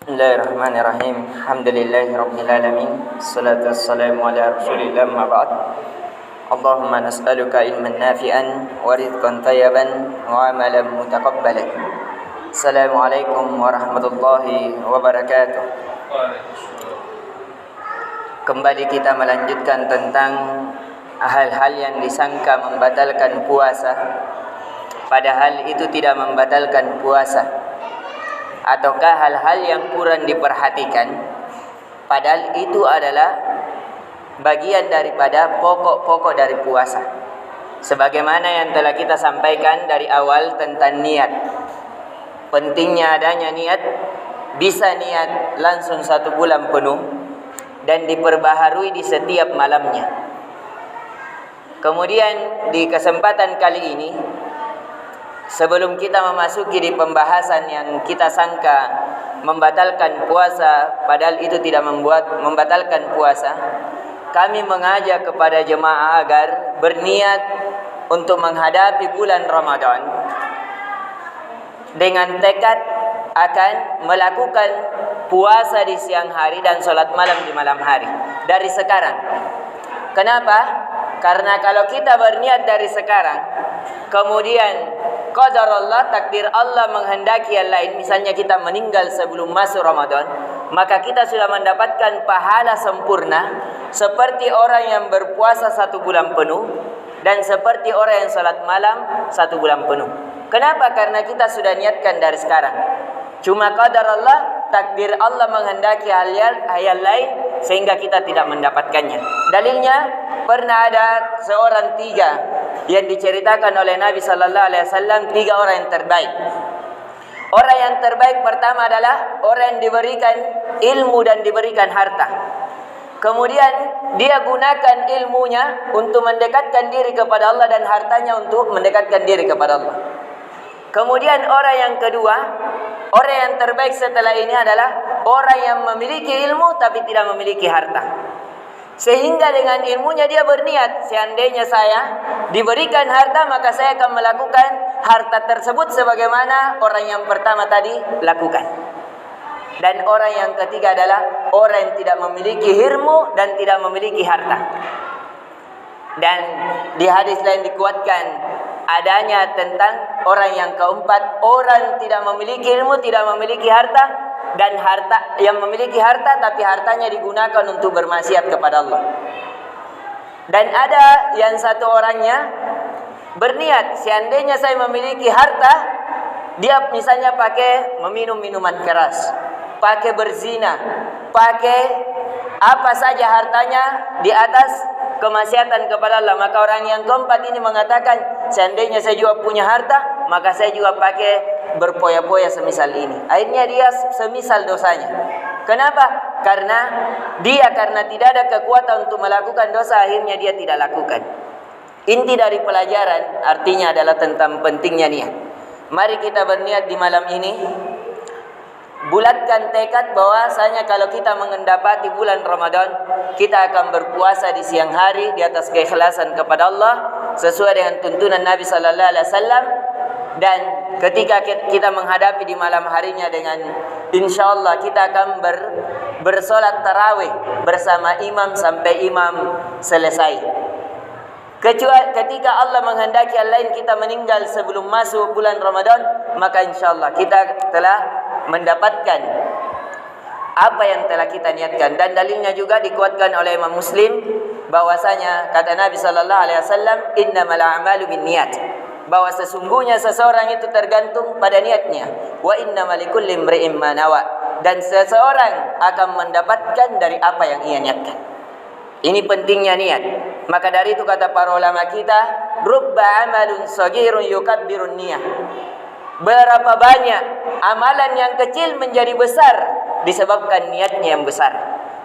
Bismillahirrahmanirrahim. Alhamdulillahirabbil alamin. Wassalatu wassalamu ala Rasulillah ma ba'd. Allahumma nas'aluka ilman nafi'an wa rizqan thayyiban wa amalan mutaqabbalan. Assalamualaikum warahmatullahi wabarakatuh. Kembali kita melanjutkan tentang hal-hal yang disangka membatalkan puasa, padahal itu tidak membatalkan puasa. Ataukah hal-hal yang kurang diperhatikan, padahal itu adalah bagian daripada pokok-pokok dari puasa. Sebagaimana yang telah kita sampaikan dari awal tentang niat. Pentingnya adanya niat, bisa niat langsung 1 bulan penuh dan diperbaharui di setiap malamnya. Kemudian di kesempatan kali ini, sebelum kita memasuki di pembahasan yang kita sangka membatalkan puasa, padahal itu tidak membatalkan puasa, kami mengajak kepada jemaah agar berniat untuk menghadapi bulan Ramadan dengan tekad akan melakukan puasa di siang hari dan sholat malam di malam hari dari sekarang. Kenapa? Karena kalau kita berniat dari sekarang, kemudian qadar Allah, takdir Allah menghendaki yang lain, misalnya kita meninggal sebelum masuk Ramadan, maka kita sudah mendapatkan pahala sempurna seperti orang yang berpuasa 1 bulan penuh dan seperti orang yang salat malam 1 bulan penuh. Kenapa? Karena kita sudah niatkan dari sekarang. Cuma qadar Allah, takdir Allah menghendaki hal yang lain sehingga kita tidak mendapatkannya. Dalilnya, pernah ada seorang 3 yang diceritakan oleh Nabi sallallahu alaihi wasallam, 3 orang yang terbaik. Orang yang terbaik pertama adalah orang yang diberikan ilmu dan diberikan harta. Kemudian dia gunakan ilmunya untuk mendekatkan diri kepada Allah dan hartanya untuk mendekatkan diri kepada Allah. Kemudian orang yang kedua, orang yang terbaik setelah ini adalah orang yang memiliki ilmu tapi tidak memiliki harta. Sehingga dengan ilmunya dia berniat, seandainya saya diberikan harta, maka saya akan melakukan harta tersebut sebagaimana orang yang pertama tadi lakukan. Dan orang yang ketiga adalah orang yang tidak memiliki ilmu dan tidak memiliki harta. Dan di hadis lain dikuatkan adanya tentang orang yang keempat, orang tidak memiliki ilmu, tidak memiliki harta, dan harta yang memiliki harta tapi hartanya digunakan untuk bermaksiat kepada Allah. Dan ada yang satu orangnya berniat, seandainya saya memiliki harta, dia misalnya pakai meminum minuman keras, pakai berzina, pakai apa saja hartanya di atas kemaksiatan kepada Allah. Maka orang yang keempat ini mengatakan, seandainya saya juga punya harta, maka saya juga pakai berpoya-poya semisal ini. Akhirnya dia semisal dosanya. Kenapa? Karena tidak ada kekuatan untuk melakukan dosa, akhirnya dia tidak lakukan. Inti dari pelajaran artinya adalah tentang pentingnya niat. Mari kita berniat di malam ini, bulatkan tekad bahwasanya kalau kita mendapati bulan Ramadan, kita akan berpuasa di siang hari di atas keikhlasan kepada Allah sesuai dengan tuntunan Nabi sallallahu alaihi wasallam. Dan ketika kita menghadapi di malam harinya dengan insyaallah kita akan bersolat tarawih bersama imam sampai imam selesai. Kecuali ketika Allah menghendaki yang lain kita meninggal sebelum masuk bulan Ramadan, maka insyaallah kita telah mendapatkan apa yang telah kita niatkan. Dan dalilnya juga dikuatkan oleh Imam Muslim bahwasanya kata Nabi sallallahu alaihi wasallam, innamal a'malu binniyat, bahwa sesungguhnya seseorang itu tergantung pada niatnya. Wa innamal likulli imri'in ma nawa, dan seseorang akan mendapatkan dari apa yang ia niatkan. Ini pentingnya niat. Maka dari itu kata para ulama kita, rubba amalun saghirun yukabbirun niyah. Berapa banyak amalan yang kecil menjadi besar disebabkan niatnya yang besar.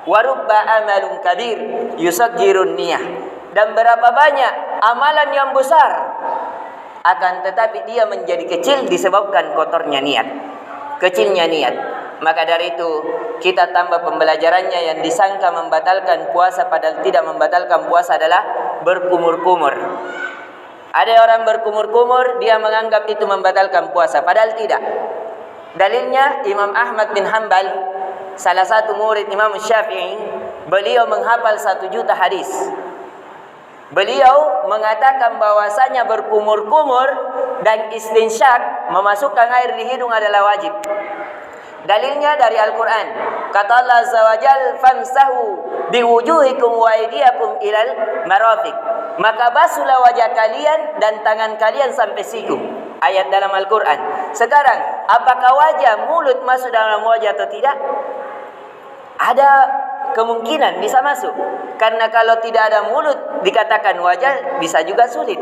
Wa rubba amalun kabir yusaghirun niyah. Dan berapa banyak amalan yang besar akan tetapi dia menjadi kecil disebabkan kotornya niat, kecilnya niat. Maka dari itu kita tambah pembelajarannya, yang disangka membatalkan puasa padahal tidak membatalkan puasa adalah berkumur-kumur. Ada orang berkumur-kumur, dia menganggap itu membatalkan puasa, padahal tidak. Dalilnya Imam Ahmad bin Hanbal, salah satu murid Imam Syafi'i, beliau menghafal 1 juta hadis. Beliau mengatakan bahwasanya berkumur-kumur dan istinsyak, memasukkan air di hidung adalah wajib. Dalilnya dari Al-Quran. Kata Allah Azza wa Jal, famsahu biwujuhikum wa aydiyakum ilal marafiq. Maka basuhlah wajah kalian dan tangan kalian sampai siku. Ayat dalam Al-Quran. Sekarang, apakah wajah, mulut masuk dalam wajah atau tidak? Ada kemungkinan bisa masuk. Karena kalau tidak ada mulut dikatakan wajah, bisa juga sulit.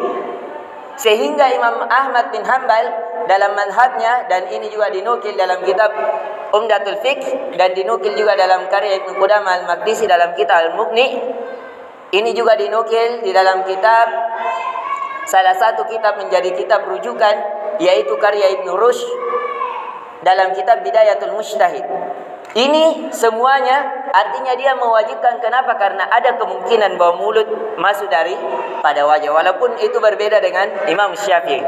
Sehingga Imam Ahmad bin Hanbal dalam manhajnya, dan ini juga dinukil dalam kitab Umdatul Fiqh dan dinukil juga dalam karya Ibnu Qudamah Al-Maqdisi dalam kitab Al-Mughni. Ini juga dinukil di dalam kitab, salah satu kitab menjadi kitab rujukan, yaitu karya Ibnu Rushd dalam kitab Bidayatul Mujtahid. Ini semuanya artinya dia mewajibkan. Kenapa? Karena ada kemungkinan bahwa mulut masuk dari pada wajah, walaupun itu berbeda dengan Imam Syafi'i.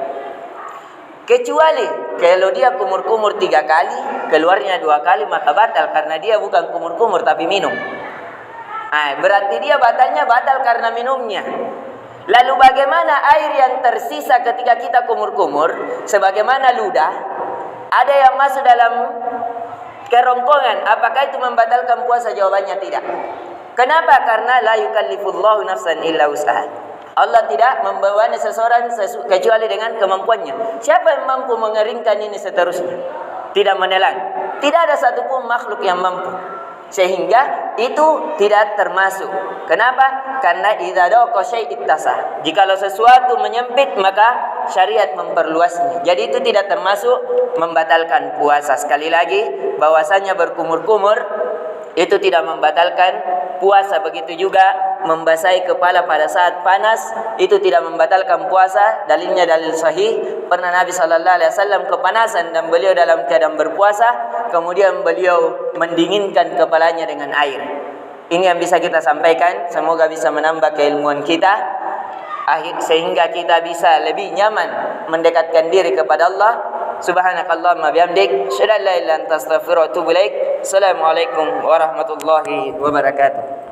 Kecuali kalau dia kumur-kumur 3 kali, keluarnya 2 kali, maka batal karena dia bukan kumur-kumur tapi minum. Berarti dia batalnya batal karena minumnya. Lalu bagaimana air yang tersisa ketika kita kumur-kumur, sebagaimana ludah, ada yang masuk dalam kerongkongan, apakah itu membatalkan puasa? Jawabannya tidak. Kenapa? Karena la yukallifullahu nafsan illa wus'aha. Allah tidak membebani seseorang kecuali dengan kemampuannya. Siapa yang mampu mengeringkan ini seterusnya? Tidak menelan. Tidak ada satupun makhluk yang mampu. Sehingga itu tidak termasuk. Kenapa? Karena idza daqa syai'it tasah. Jikalau sesuatu menyempit, maka syariat memperluasnya. Jadi itu tidak termasuk membatalkan puasa. Sekali lagi, bahwasanya berkumur-kumur itu tidak membatalkan puasa. Begitu juga membasahi kepala pada saat panas itu tidak membatalkan puasa. Dalilnya dalil sahih. Pernah Nabi SAW kepanasan dan beliau dalam keadaan berpuasa, kemudian beliau mendinginkan kepalanya dengan air. Ini yang bisa kita sampaikan. Semoga bisa menambah keilmuan kita, sehingga kita bisa lebih nyaman mendekatkan diri kepada Allah. Subhanakallahumma bihamdik, asyhadu an la ilaha illa anta, astaghfiruka wa atubu ilaik. Assalamualaikum warahmatullahi wabarakatuh.